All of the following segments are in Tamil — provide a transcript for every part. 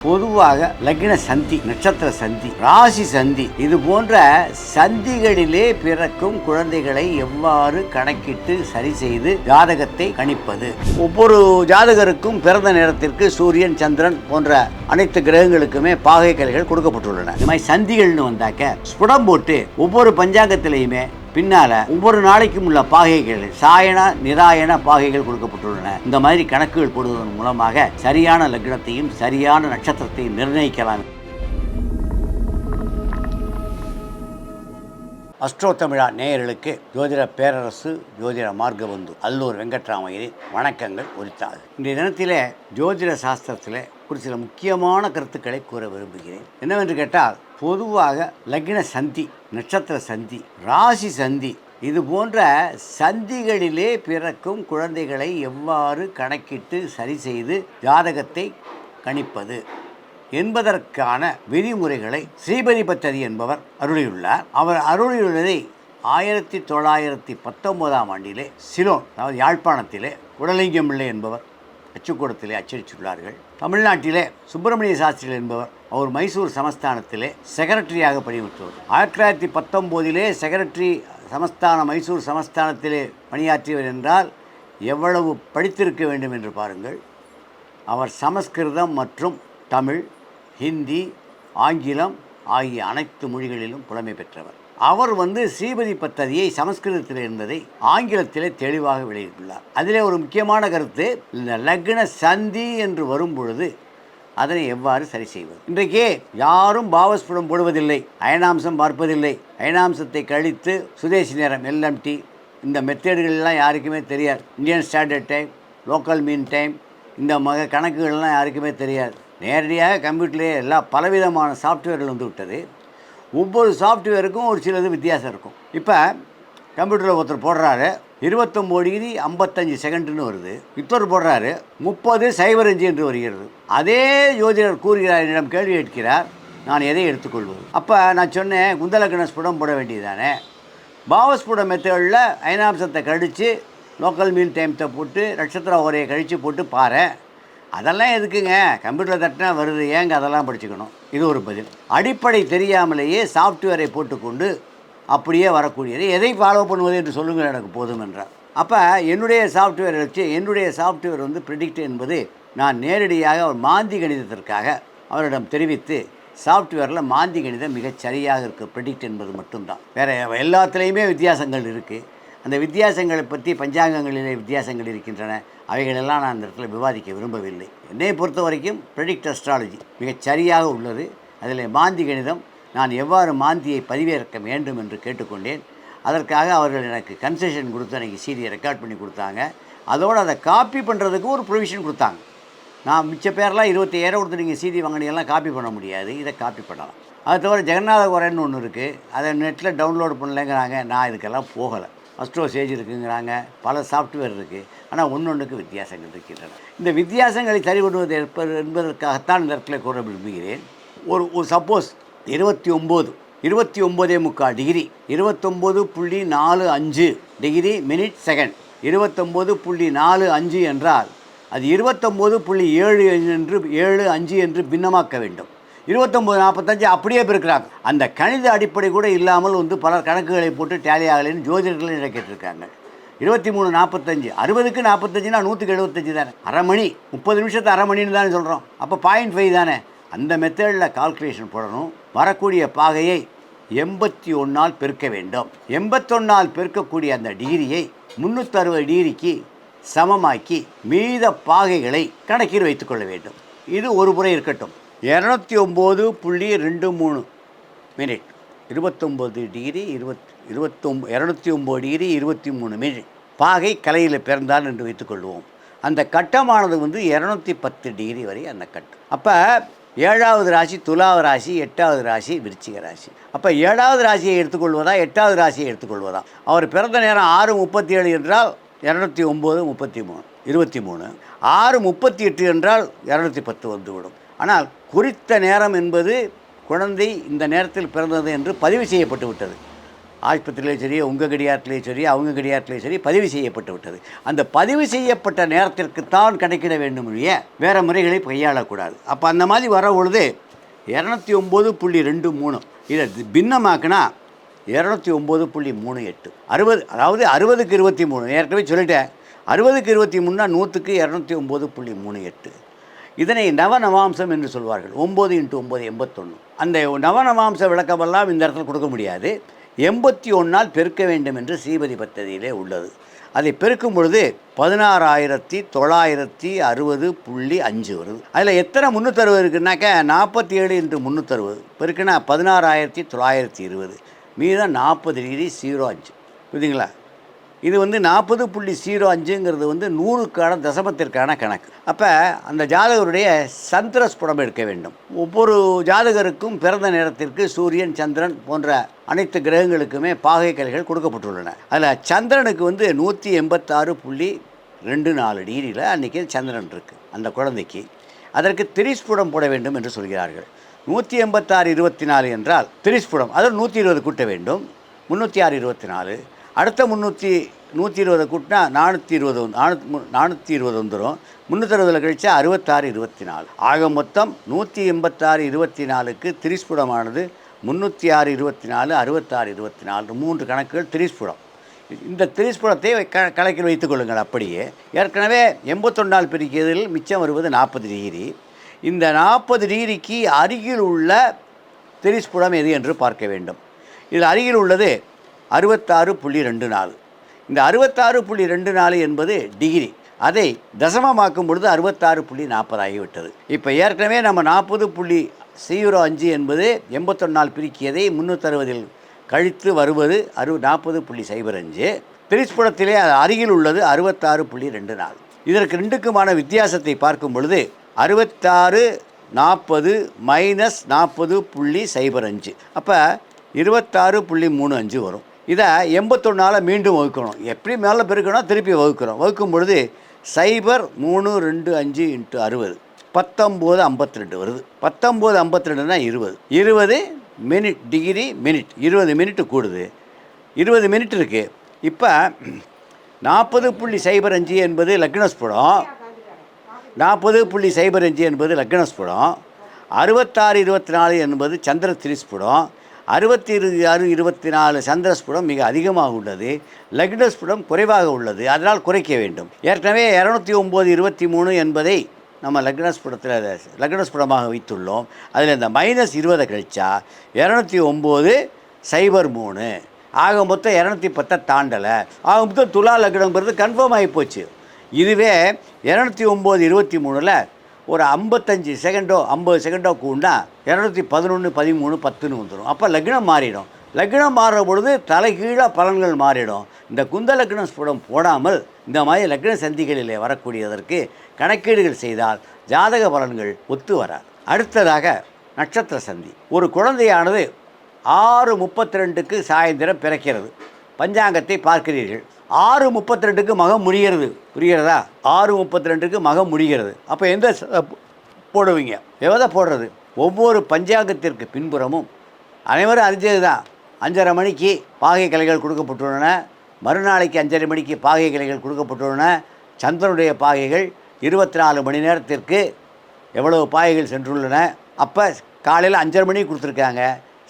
பொதுவாக லக்ன சந்தி, நட்சத்திர சந்தி, ராசி சந்தி இது போன்ற சந்திகளிலே பிறக்கும் குழந்தைகளை எவ்வாறு கணக்கிட்டு சரி செய்து ஜாதகத்தை கணிப்பது. ஒவ்வொரு ஜாதகருக்கும் பிறந்த நேரத்திற்கு சூரியன், சந்திரன் போன்ற அனைத்து கிரகங்களுக்குமே பாகை கலைகள் கொடுக்கப்பட்டுள்ளன. இந்த மாதிரி சந்திகள்னு வந்தாக்க ஸ்புடம் போட்டு ஒவ்வொரு பஞ்சாங்கத்திலையுமே பின்னால ஒவ்வொரு நாளைக்கும் உள்ள பாகைகள் சாயன நிராயன பாகைகள் கொடுக்கப்பட்டுள்ளன. இந்த மாதிரி கணக்குகள் போடுவதன் மூலமாக சரியான லக்னத்தையும் சரியான நட்சத்திரத்தையும் நிர்ணயிக்கலாம். அஸ்ட்ரோ தமிழா நேயர்களுக்கு ஜோதிட பேரரசு ஜோதிட மார்க்கபந்து அல்லூர் வெங்கட்ராமையரின் வணக்கங்கள் உரித்தாது. இன்றைய தினத்திலே ஜோதிட சாஸ்திரத்தில் ஒரு சில முக்கியமான கருத்துக்களை கூற விரும்புகிறேன். என்னவென்று கேட்டால், பொதுவாக லக்ன சந்தி, நட்சத்திர சந்தி, ராசி சந்தி இது போன்ற சந்திகளிலே பிறக்கும் குழந்தைகளை எவ்வாறு கணக்கிட்டு சரி செய்து ஜாதகத்தை கணிப்பது என்பதற்கான விதிமுறைகளை ஸ்ரீபதி பத்ததி என்பவர் அருளியுள்ளார். அவர் அருளியுள்ளதை 1919ஆம் ஆண்டிலே சிலோன், அதாவது யாழ்ப்பாணத்திலே உடலிங்கம் பிள்ளை என்பவர் அச்சுக்கூடத்திலே அச்சடித்துள்ளார்கள். தமிழ்நாட்டிலே சுப்பிரமணிய சாஸ்திரிகள் என்பவர், அவர் மைசூர் சமஸ்தானத்திலே செக்ரட்டரியாக பணியாற்றுவார். 1919 செக்ரட்டரி சமஸ்தான மைசூர் சமஸ்தானத்திலே பணியாற்றியவர் என்றால் எவ்வளவு படித்திருக்க வேண்டும் என்று பாருங்கள். அவர் சமஸ்கிருதம் மற்றும் தமிழ், ஹிந்தி, ஆங்கிலம் ஆகிய அனைத்து மொழிகளிலும் புலமை பெற்றவர். அவர் ஸ்ரீபதி பத்ததியை சமஸ்கிருதத்தில் இருந்ததை ஆங்கிலத்திலே தெளிவாக வெளியிட்டுள்ளார். அதிலே ஒரு முக்கியமான கருத்து, இந்த லக்ன சந்தி என்று வரும் பொழுது அதனை எவ்வாறு சரி செய்வது. இன்றைக்கே யாரும் பாவஸ்புடம் போடுவதில்லை, அயனாம்சம் பார்ப்பதில்லை. அயனாம்சத்தை கழித்து சுதேசி நேரம் LMT இந்த மெத்தேடுகள்லாம் யாருக்குமே தெரியாது. Indian standard time, local mean time, இந்த கணக்குகள்லாம் யாருக்குமே தெரியாது. நேரடியாக கம்ப்யூட்டர்லேயே பலவிதமான சாஃப்ட்வேர்கள் விட்டது. ஒவ்வொரு சாஃப்ட்வேருக்கும் ஒரு சிலது வித்தியாசம் இருக்கும். இப்போ கம்ப்யூட்டரில் ஒருத்தர் போடுறாரு 29 டிகிரி 55 செகண்டுன்னு வருது, இன்னொரு போடுறாரு 30:05 என்று வருகிறது. அதே ஜோதிடர் கூறுகிறார், என்னிடம் கேள்வி கேட்கிறார், நான் எதை எடுத்துக்கொள்வது? அப்போ நான் சொன்னேன், குந்தலக்கண ஸ்புடம் போட வேண்டியதானே. பாவஸ்புட மெத்தடில் அயனாம்சத்தை கழித்து லோக்கல் மீன் டைம்த்தை போட்டு நட்சத்திர ஓரையை கழித்து போட்டு பாரு. அதெல்லாம் எதுக்குங்க, கம்ப்யூட்டரில் தட்டினா வருது, ஏங்க அதெல்லாம் படிச்சுக்கணும்? இது ஒரு பதில். அடிப்படை தெரியாமலேயே சாஃப்ட்வேரை போட்டுக்கொண்டு அப்படியே வரக்கூடியது, எதை ஃபாலோ பண்ணுவது என்று சொல்லுங்கள் எனக்கு போதும் என்றார். அப்போ என்னுடைய சாஃப்ட்வேர் வச்சு, என்னுடைய சாஃப்ட்வேர் ப்ரிடிக்ட் என்பது நான் நேரடியாக அவர் மாந்தி கணிதத்திற்காக அவரிடம் தெரிவித்து, சாஃப்ட்வேரில் மாந்தி கணிதம் மிகச் சரியாக இருக்குது, ப்ரிடிக்ட் என்பது மட்டும்தான். வேறு எல்லாத்துலேயுமே வித்தியாசங்கள் இருக்குது. அந்த வித்தியாசங்களை பற்றி பஞ்சாங்கங்களிலே வித்தியாசங்கள் இருக்கின்றன, அவைகளெல்லாம் நான் அந்த இடத்துல விவாதிக்க விரும்பவில்லை. என்னை பொறுத்த வரைக்கும் ப்ரெடிக்ட் அஸ்ட்ராலஜி மிகச் சரியாக உள்ளது. அதில் மாந்தி கணிதம் நான் எவ்வாறு மாந்தியை பதிவேற்க வேண்டும் என்று கேட்டுக்கொண்டேன். அதற்காக அவர்கள் எனக்கு கன்செஷன் கொடுத்து அன்றைக்கி சீடியை ரெக்கார்ட் பண்ணி கொடுத்தாங்க. அதோடு அதை காப்பி பண்ணுறதுக்கு ஒரு ப்ரொவிஷன் கொடுத்தாங்க. நான் மிச்ச பேரெலாம் 25,000 கொடுத்து நீங்கள் சீடி வாங்கினீங்கலாம் காப்பி பண்ண முடியாது, இதை காப்பி பண்ணலாம். அது தவிர ஜெகநாத குறைன்னு ஒன்று இருக்குது, அதை நெட்டில் டவுன்லோடு பண்ணலைங்கிறாங்க. நான் இதுக்கெல்லாம் போகலை. அஸ்ட்ரோ சேஜ் இருக்குங்கிறாங்க, பல சாஃப்ட்வேர் இருக்குது. ஆனால் ஒன்றொன்றுக்கு வித்தியாசங்கள் இருக்கின்றன. இந்த வித்தியாசங்களை சரி பண்ணுவது என்பதற்காகத்தான் இந்த இடத்துல கூற விரும்புகிறேன். ஒரு suppose 29.45 degree 29.45 degree minute second 29.45 என்றால் அது 29.75 என்று பின்னமாக்க வேண்டும். 29.45 அப்படியே பிறக்கிறாங்க. அந்த கணித அடிப்படை கூட இல்லாமல் பல கணக்குகளை போட்டு டேலி ஆகலைன்னு ஜோதிடர்கள் கேட்டிருக்காங்க. 23.45 60க்கு 45னா 175 தானே, அரை மணி, 30 நிமிஷத்தை அரை மணின்னு தானே சொல்கிறோம். அப்போ 0.5 தானே. அந்த மெத்தடில் கால்குலேஷன் போடணும். வரக்கூடிய பாகையை 81ஆல் பெருக்க வேண்டும். 81ஆல் பெருக்கக்கூடிய அந்த டிகிரியை 360 டிகிரிக்கு சமமாக்கி மீத பாகைகளை கணக்கில் வைத்துக்கொள்ள வேண்டும். இது ஒரு முறை இருக்கட்டும். 209.23 மினிட் 29 டிகிரி 209 டிகிரி 23 மினிட் பாகை கலையில் பிறந்தால் என்று வைத்துக்கொள்வோம். அந்த கட்டமானது 210 டிகிரி வரை அந்த கட்டம். அப்போ 7வது ராசி துலாவது ராசி, 8வது ராசி விருச்சிக ராசி. அப்போ 7வது ராசியை எடுத்துக்கொள்வதா 8வது ராசியை எடுத்துக்கொள்வதா? அவர் பிறந்த நேரம் 6:37 என்றால் 209.33 23, 6:38 என்றால் 210 வந்துவிடும். ஆனால் குறித்த நேரம் என்பது குழந்தை இந்த நேரத்தில் பிறந்தது என்று பதிவு செய்யப்பட்டு விட்டது. ஆஸ்பத்திரியிலையும் சரி, உங்கள் கடியாரத்திலையும் சரி, அவங்க கடியாரத்திலையும் சரி பதிவு செய்யப்பட்டு விட்டது. அந்த பதிவு செய்யப்பட்ட நேரத்திற்குத்தான் கணக்கிட வேண்டும் இல்லையே, வேறு முறைகளை கையாளக்கூடாது. அப்போ அந்த மாதிரி வர பொழுது 209.23 இதை பின்னமாக்குனா 209.38 60, அதாவது 60க்கு 23. ஏற்கனவே சொல்லிட்டேன், 60க்கு 23னா 100க்கு 209.38. இதனை நவநவாம்சம் என்று சொல்வார்கள். 9 × 9 81. அந்த நவநவாம்ச விளக்கமெல்லாம் இந்த இடத்துல கொடுக்க முடியாது. 81ஆல் பெருக்க வேண்டும் என்று ஸ்ரீபதி பத்ததியிலே உள்ளது. அதை பெருக்கும் பொழுது 16,960.5 வருது. அதில் எத்தனை 360 இருக்குன்னாக்கா 47 × 360 பெருக்குன்னா 16,920. மீதம் 40 டிகிரி 05. புரியுதுங்களா? இது 40.05ங்கிறது 100க்கான தசமத்திற்கான கணக்கு. அப்போ அந்த ஜாதகருடைய சந்திரஸ்புடம் எடுக்க வேண்டும். ஒவ்வொரு ஜாதகருக்கும் பிறந்த நேரத்திற்கு சூரியன், சந்திரன் போன்ற அனைத்து கிரகங்களுக்குமே பாகை கலைகள் கொடுக்கப்பட்டுள்ளன. அதில் சந்திரனுக்கு 186.24 டிகிரியில் அன்றைக்கி சந்திரன் இருக்குது அந்த குழந்தைக்கு. அதற்கு திரிஸ்புடம் போட வேண்டும் என்று சொல்கிறார்கள். 186.24 என்றால் திரிஸ்புடம், அதில் 120 கூட்ட வேண்டும். 306.24. அடுத்த 120 கூட்டினா 420 வந்துடும். 360 கழிச்சா 66.24. ஆக மொத்தம் 186.24க்கு திரிஸ்புடமானது 306.24, 66.24 3 கணக்குகள் திரிஸ்புடம். இந்த திரிஸ்புடத்தை கணக்கில் வைத்துக் கொள்ளுங்கள். அப்படியே ஏற்கனவே 81ஆல் பிரிக்கிறதில் மிச்சம் வருவது 40 டிகிரி. இந்த 40 டிகிரிக்கு அருகில் உள்ள திரிஸ்புடம் எது என்று பார்க்க வேண்டும். இதில் அருகில் உள்ளது 66.24. இந்த 66.24 என்பது டிகிரி. அதை தசமமாக்கும் பொழுது 66.40 ஆகிவிட்டது. இப்போ ஏற்கனவே நம்ம 40.05 என்பது 81ஆல் பிரிக்கியதை 360 கழித்து வருவது 40.05. திரிஸ்புடத்திலே அருகில் உள்ளது 66.24. இதற்கு ரெண்டுக்குமான வித்தியாசத்தை பார்க்கும் பொழுது 66 40 - 40.05. அப்போ 26.35 வரும். இதை 81ஆல் மீண்டும் வகுக்கணும். எப்படி மேலே பெருக்கணும், திருப்பி வகுக்கிறோம். வகுக்கும் பொழுது 0.325 × 60 19.52 வருது. 19.52னா 20 மினிட், டிகிரி மினிட், 20 மினிட் கூடுது. 20 மினிட் இருக்குது. இப்போ 40.05 என்பது லக்னஸ்புடம், 40.05 என்பது லக்னஸ்புடம், 66.24 என்பது சந்திர திரிஸ்புடம், 66.24 சந்திரஸ்புடம் மிக அதிகமாக உள்ளது, லக்னஸ்புடம் குறைவாக உள்ளது. அதனால் குறைக்க வேண்டும். ஏற்கனவே 209.23 என்பதை நம்ம லக்னஸ்புடமாக வைத்துள்ளோம். அதில் இந்த -20 கழிச்சா 209.03. ஆக மொத்தம் 210 தாண்டலை. ஆக மொத்தம் துலா லக்னங்கிறது கன்ஃபார்ம் ஆகி போச்சு. இதுவே 209.23ல் ஒரு 55 செகண்டோ 50 செகண்டோ கூண்டா 211, 13, 10ன்னு வந்துடும். அப்போ லக்னம் மாறிடும். லக்னம் மாறுற பொழுது தலைகீழாக பலன்கள் மாறிடும். இந்த குந்த லக்ன ஸ்புடம் போடாமல் இந்த மாதிரி லக்ன சந்திகளிலே வரக்கூடியதற்கு கணக்கீடுகள் செய்தால் ஜாதக பலன்கள் ஒத்து வராது. அடுத்ததாக நட்சத்திர சந்தி. ஒரு குழந்தையானது 6:32க்கு சாயந்தரம் பிறக்கிறது. பஞ்சாங்கத்தை பார்க்கிறீர்கள். 6:32க்கு மகம் முடிகிறது. புரிகிறதா? 6:32க்கு மகம் முடிகிறது. அப்போ எந்த போடுவீங்க? எவ்வளோ போடுறது? ஒவ்வொரு பஞ்சாங்கத்திற்கு பின்புறமும் அனைவரும் அறிஞ்சது தான். 5:30 மணிக்கு பாகை கலைகள் கொடுக்கப்பட்டுள்ளன. மறுநாளைக்கு 5:30 மணிக்கு பாகை கலைகள் கொடுக்கப்பட்டுள்ளன. சந்திரனுடைய பாகைகள் 24 மணி நேரத்திற்கு எவ்வளவு பாகைகள் சென்றுள்ளன. அப்போ காலையில் 5:30 மணிக்கு கொடுத்துருக்காங்க.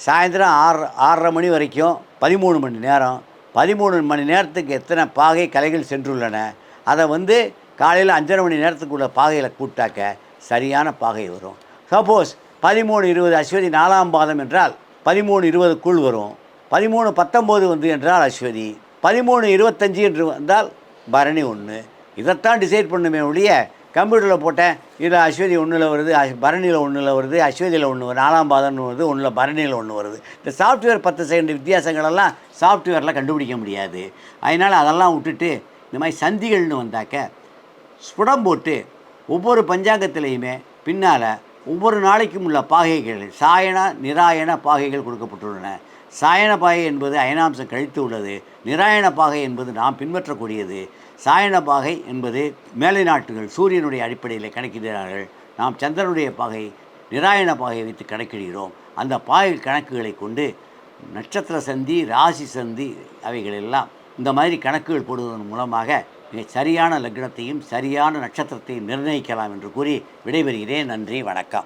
சாயந்தரம் 6:30 மணி வரைக்கும் 13 மணி நேரம். 13 மணி நேரத்துக்கு எத்தனை பாகை கலைகள் சென்றுள்ளன, அதை காலையில் 5:30 மணி நேரத்துக்குள்ள பாகையில் கூட்டாக்க சரியான பாகை வரும். சப்போஸ் 13:20 அஸ்வதி 4ஆம் பாதம் என்றால் 13:20க்குள் வரும். 13:19 என்றால் அஸ்வதி, 13:25 என்று வந்தால் பரணி 1. இதைத்தான் டிசைட் பண்ணுமே ஒழிய கம்ப்யூட்டரில் போட்டேன் இதில் அஸ்வதி 1ல் வருது, பரணியில் 1ல் வருது, அஸ்வதியில் 1 வருது, 4ஆம் பாதம்னு வருது, 1ல் பரணியில் 1 வருது. இந்த சாஃப்ட்வேர் 10 செகண்ட் வித்தியாசங்களெல்லாம் சாஃப்ட்வேரில் கண்டுபிடிக்க முடியாது. அதனால் அதெல்லாம் விட்டுட்டு இந்த மாதிரி சந்திகள்னு வந்தாக்க ஸ்புடம் போட்டு ஒவ்வொரு பஞ்சாங்கத்திலையுமே பின்னால் ஒவ்வொரு நாளைக்கும் உள்ள பாகைகள் சாயன நிராயண பாகைகள் கொடுக்கப்பட்டுள்ளன. சாயன பாகை என்பது அயனாம்சம் கழித்து உள்ளது. நிராயண பாகை என்பது நாம் பின்பற்றக்கூடியது. சாயன பாகை என்பது மேலை நாட்டுகள் சூரியனுடைய அடிப்படையில் கணக்கிடுகிறார்கள். நாம் சந்திரனுடைய பாகை நிராயண பாகை வைத்து கணக்கிடுகிறோம். அந்த பாகை கணக்குகளை கொண்டு நட்சத்திர சந்தி, ராசி சந்தி அவைகளெல்லாம் இந்த மாதிரி கணக்குகள் போடுவதன் மூலமாக சரியான லக்னத்தையும் சரியான நட்சத்திரத்தையும் நிர்ணயிக்கலாம் என்று கூறி விடைபெறுகிறேன். நன்றி, வணக்கம்.